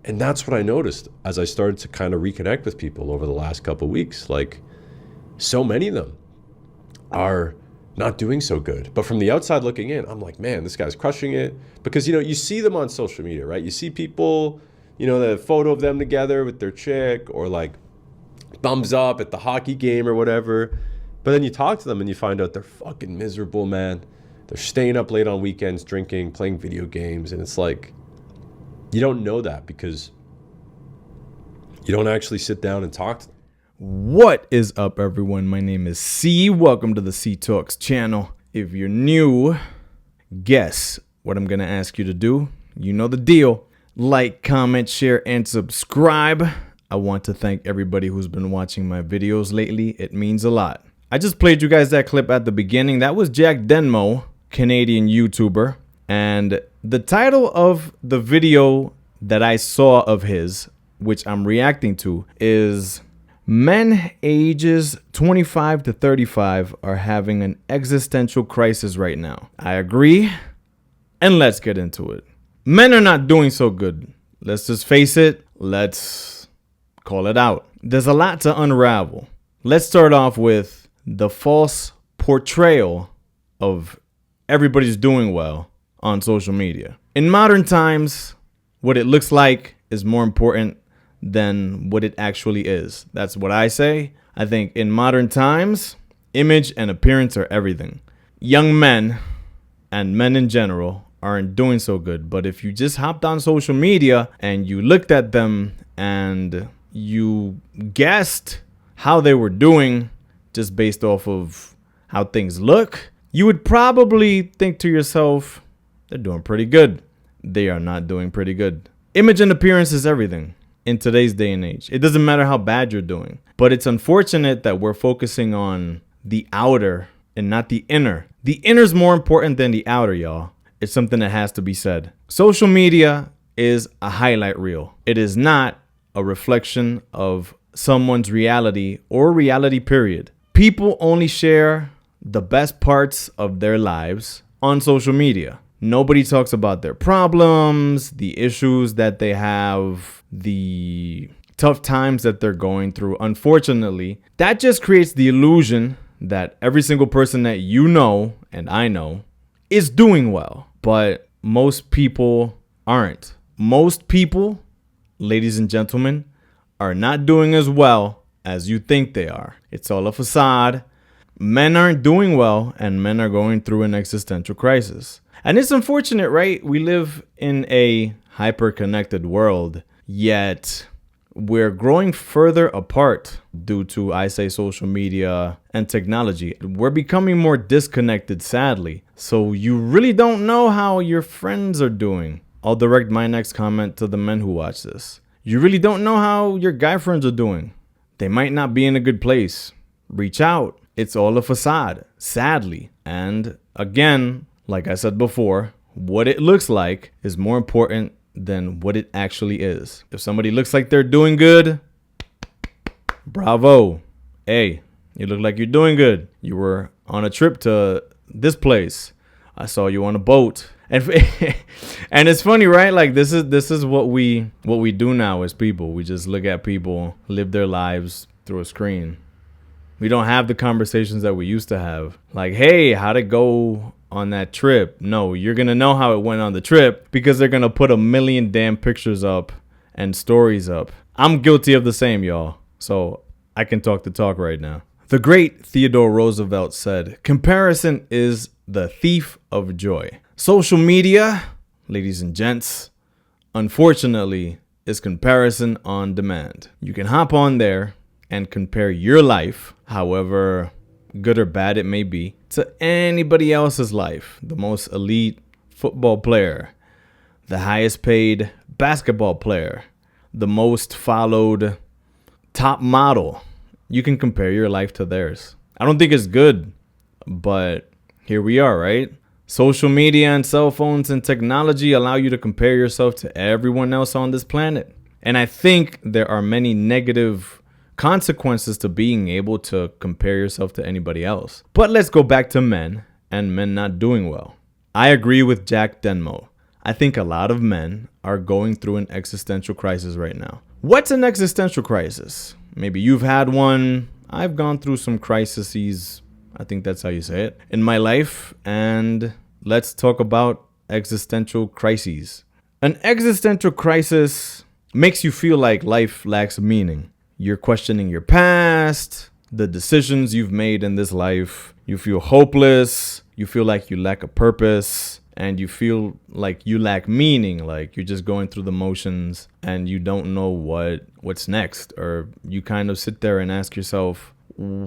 And that's what I noticed as I started to kind of reconnect with people over the last couple of weeks. Like, so many of them are not doing so good. But from the outside looking in, I'm like, man, this guy's crushing it. Because, you see them on social media, right? You see people, the photo of them together with their chick, or like thumbs up at the hockey game or whatever. But then you talk to them and you find out they're fucking miserable, man. They're staying up late on weekends, drinking, playing video games. And it's like, you don't know that because you don't actually sit down and talk to them. What is up, everyone? My name is C. Welcome to the C Talks channel. If you're new, guess what I'm going to ask you to do. You know the deal. Like, comment, share, and subscribe. I want to thank everybody who's been watching my videos lately. It means a lot. I just played you guys that clip at the beginning. That was Jack Denmo, Canadian YouTuber. And the title of the video that I saw of his, which I'm reacting to, is Men ages 25 to 35 are having an existential crisis right now. I agree. And let's get into it. Men are not doing so good. Let's just face it. Let's call it out. There's a lot to unravel. Let's start off with the false portrayal of everybody's doing well on social media. In modern times, what it looks like is more important than what it actually is. That's what I say. I think in modern times, image and appearance are everything. Young men and men in general aren't doing so good. But if you just hopped on social media and you looked at them and you guessed how they were doing just based off of how things look, you would probably think to yourself, they're doing pretty good. They are not doing pretty good. Image and appearance is everything in today's day and age. It doesn't matter how bad you're doing. But it's unfortunate that we're focusing on the outer and not the inner. The inner is more important than the outer, y'all. It's something that has to be said. Social media is a highlight reel. It is not a reflection of someone's reality or reality period. People only share the best parts of their lives on social media. Nobody talks about their problems, the issues that they have, the tough times that they're going through. Unfortunately, that just creates the illusion that every single person that you know and I know is doing well. But most people aren't. Most people, ladies and gentlemen, are not doing as well as you think they are. It's all a facade. Men aren't doing well, and men are going through an existential crisis. And it's unfortunate, right? We live in a hyper-connected world, yet we're growing further apart due to, I say, social media and technology. We're becoming more disconnected, sadly. So you really don't know how your friends are doing. I'll direct my next comment to the men who watch this. You really don't know how your guy friends are doing. They might not be in a good place. Reach out. It's all a facade, sadly. And again, like I said before, what it looks like is more important than what it actually is. If somebody looks like they're doing good, bravo. Hey, you look like you're doing good. You were on a trip to this place. I saw you on a boat. And and it's funny, right? Like this is what we do now as people. We just look at people live their lives through a screen. We don't have the conversations that we used to have. Like, hey, how'd it go on that trip? No, you're going to know how it went on the trip because they're going to put a million damn pictures up and stories up. I'm guilty of the same, y'all. So I can talk the talk right now. The great Theodore Roosevelt said, comparison is the thief of joy. Social media, ladies and gents, unfortunately, is comparison on demand. You can hop on there and compare your life, however good or bad it may be, to anybody else's life. The most elite football player, the highest paid basketball player, the most followed top model. You can compare your life to theirs. I don't think it's good, but here we are, right? Social media and cell phones and technology allow you to compare yourself to everyone else on this planet. And I think there are many negative consequences to being able to compare yourself to anybody else. But let's go back to men and men not doing well. I agree with Jack Denmo. I think a lot of men are going through an existential crisis right now. What's an existential crisis? Maybe you've had one. I've gone through some crises. I think that's how you say it in my life. And let's talk about existential crises. An existential crisis makes you feel like life lacks meaning. You're questioning your past, the decisions you've made in this life. You feel hopeless. You feel like you lack a purpose. And you feel like you lack meaning, like you're just going through the motions and you don't know what's next. Or you kind of sit there and ask yourself,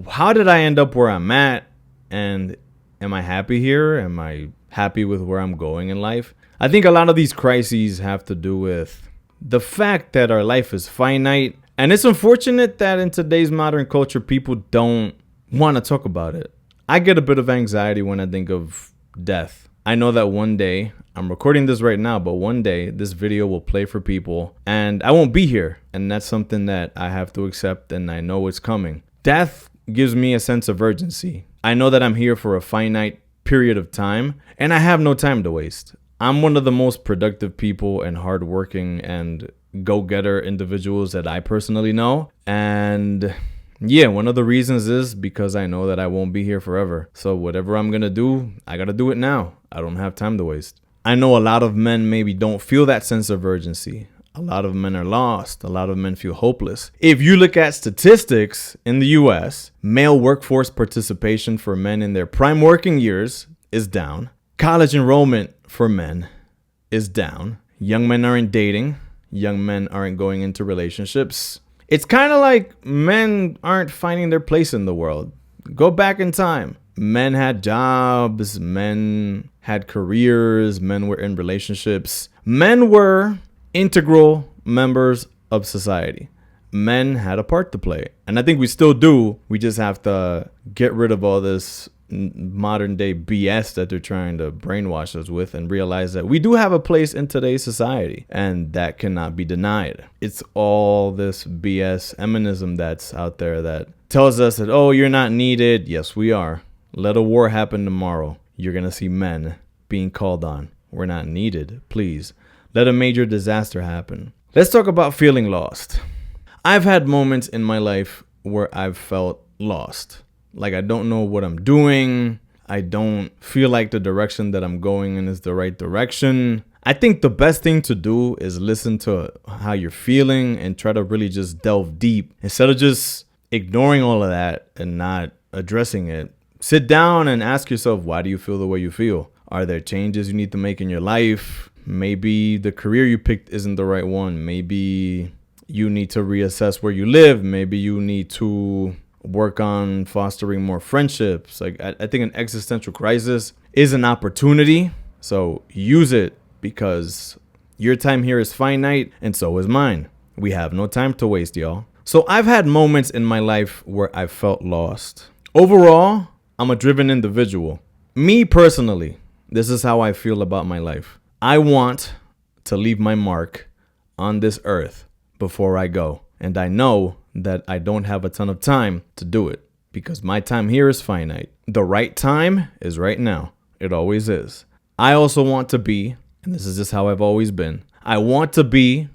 how did I end up where I'm at? And am I happy here? Am I happy with where I'm going in life? I think a lot of these crises have to do with the fact that our life is finite. And it's unfortunate that in today's modern culture, people don't want to talk about it. I get a bit of anxiety when I think of death. I know that one day, I'm recording this right now, but one day this video will play for people and I won't be here. And that's something that I have to accept, and I know it's coming. Death gives me a sense of urgency. I know that I'm here for a finite period of time and I have no time to waste. I'm one of the most productive people and hardworking and go-getter individuals that I personally know. And yeah, one of the reasons is because I know that I won't be here forever. So whatever I'm going to do, I got to do it now. I don't have time to waste. I know a lot of men maybe don't feel that sense of urgency. A lot of men are lost. A lot of men feel hopeless. If you look at statistics in the US, male workforce participation for men in their prime working years is down. College enrollment for men is down. Young men aren't dating. Young men aren't going into relationships. It's kind of like men aren't finding their place in the world. Go back in time. Men had jobs. Men had careers. Men were in relationships. Men were integral members of society. Men had a part to play. And I think we still do. We just have to get rid of all this modern day BS that they're trying to brainwash us with and realize that we do have a place in today's society, and that cannot be denied. It's all this BS eminism that's out there that tells us that, oh, you're not needed. Yes, we are. Let a war happen tomorrow. You're going to see men being called on. We're not needed. Please. Let a major disaster happen. Let's talk about feeling lost. I've had moments in my life where I've felt lost. Like I don't know what I'm doing. I don't feel like the direction that I'm going in is the right direction. I think the best thing to do is listen to how you're feeling and try to really just delve deep. Instead of just ignoring all of that and not addressing it, sit down and ask yourself, why do you feel the way you feel? Are there changes you need to make in your life? Maybe the career you picked isn't the right one. Maybe you need to reassess where you live. Maybe you need to work on fostering more friendships. Like I think an existential crisis is an opportunity. So use it, because your time here is finite and so is mine. We have no time to waste, y'all. So I've had moments in my life where I felt lost. Overall, I'm a driven individual. Me personally, this is how I feel about my life. I want to leave my mark on this earth before I go. And I know that I don't have a ton of time to do it because my time here is finite. The right time is right now. It always is. I also want to be, and this is just how I've always been, I want to be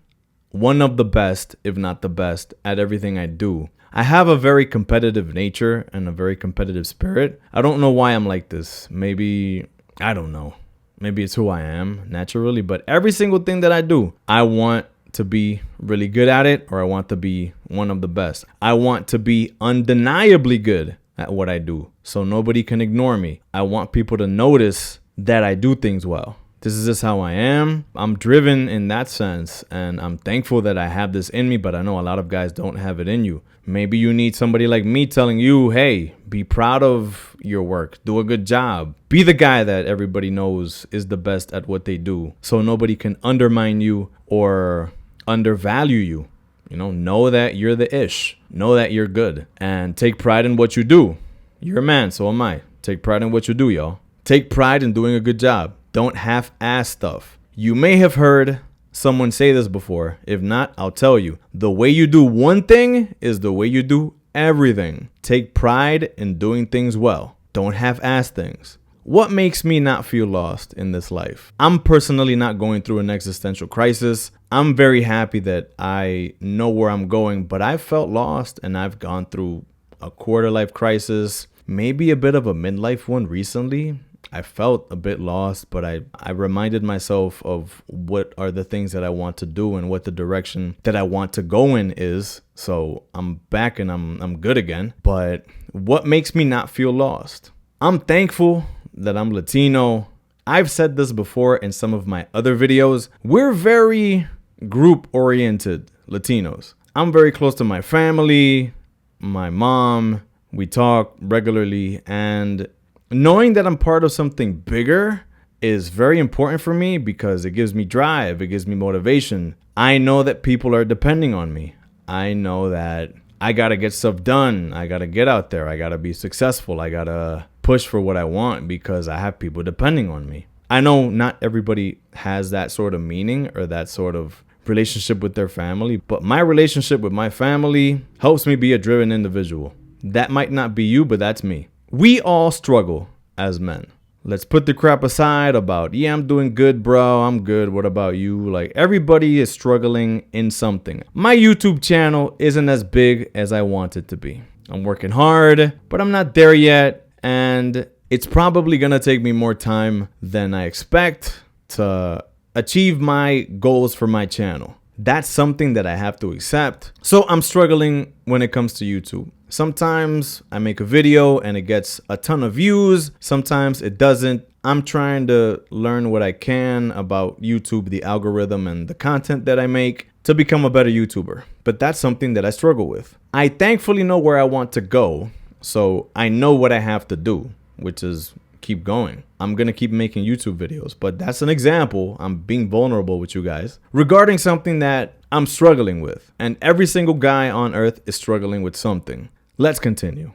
one of the best, if not the best, at everything I do. I have a very competitive nature and a very competitive spirit. I don't know why I'm like this. Maybe, I don't know. Maybe it's who I am naturally, but every single thing that I do, I want to be really good at it, or I want to be one of the best. I want to be undeniably good at what I do, so nobody can ignore me. I want people to notice that I do things well. This is just how I am. I'm driven in that sense, and I'm thankful that I have this in me, but I know a lot of guys don't have it in you. Maybe you need somebody like me telling you, hey, be proud of your work. Do a good job. Be the guy that everybody knows is the best at what they do, so nobody can undermine you or undervalue you. Know that you're the ish. Know that you're good. And take pride in what you do. You're a man, so am I. Take pride in what you do, y'all. Take pride in doing a good job. Don't half-ass stuff. You may have heard someone say this before. If not, I'll tell you. The way you do one thing is the way you do everything. Take pride in doing things well. Don't half-ass things. what makes me not feel lost in this life? I'm personally not going through an existential crisis. I'm very happy that I know where I'm going, but I've felt lost and I've gone through a quarter life crisis, maybe a bit of a midlife one recently. I felt a bit lost, but I reminded myself of what are the things that I want to do and what the direction that I want to go in is. So I'm back and I'm good again. But what makes me not feel lost? I'm thankful that I'm Latino. I've said this before in some of my other videos. We're very group-oriented Latinos. I'm very close to my family, my mom. We talk regularly, and knowing that I'm part of something bigger is very important for me because it gives me drive. It gives me motivation. I know that people are depending on me. I know that I got to get stuff done. I got to get out there. I got to be successful. I got to push for what I want because I have people depending on me. I know not everybody has that sort of meaning or that sort of relationship with their family, but my relationship with my family helps me be a driven individual. That might not be you, but that's me. We all struggle as men. Let's put the crap aside about, yeah, I'm doing good, bro. I'm good. What about you? Like, everybody is struggling in something. My YouTube channel isn't as big as I want it to be. I'm working hard, but I'm not there yet. And it's probably going to take me more time than I expect to achieve my goals for my channel. That's something that I have to accept. So I'm struggling when it comes to YouTube. Sometimes I make a video and it gets a ton of views. Sometimes it doesn't. I'm trying to learn what I can about YouTube, the algorithm, and the content that I make to become a better YouTuber. But that's something that I struggle with. I thankfully know where I want to go. So I know what I have to do, which is keep going. I'm going to keep making YouTube videos, but that's an example. I'm being vulnerable with you guys regarding something that I'm struggling with. And every single guy on earth is struggling with something. Let's continue.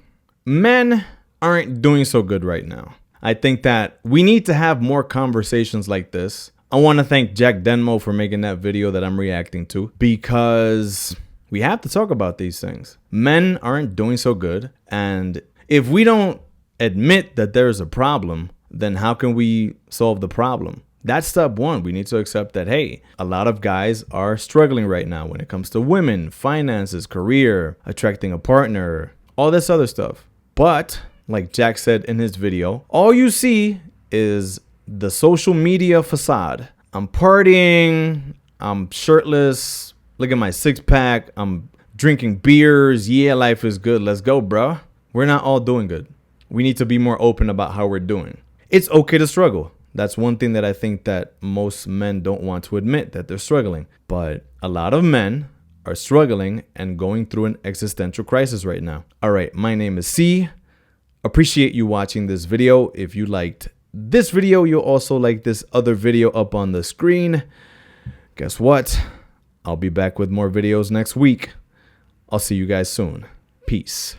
Men aren't doing so good right now. I think that we need to have more conversations like this. I want to thank Jack Denmo for making that video that I'm reacting to because we have to talk about these things. Men aren't doing so good. And if we don't admit that there is a problem, then how can we solve the problem? That's step one. We need to accept that, hey, a lot of guys are struggling right now when it comes to women, finances, career, attracting a partner, all this other stuff. But like Jack said in his video, all you see is the social media facade. I'm partying, I'm shirtless, look at my six pack, I'm drinking beers. Yeah, life is good. Let's go, bro. We're not all doing good. We need to be more open about how we're doing. It's okay to struggle. That's one thing that I think that most men don't want to admit, that they're struggling. But a lot of men are struggling and going through an existential crisis right now. All right, my name is C. Appreciate you watching this video. If you liked this video, you'll also like this other video up on the screen. Guess what? I'll be back with more videos next week. I'll see you guys soon. Peace.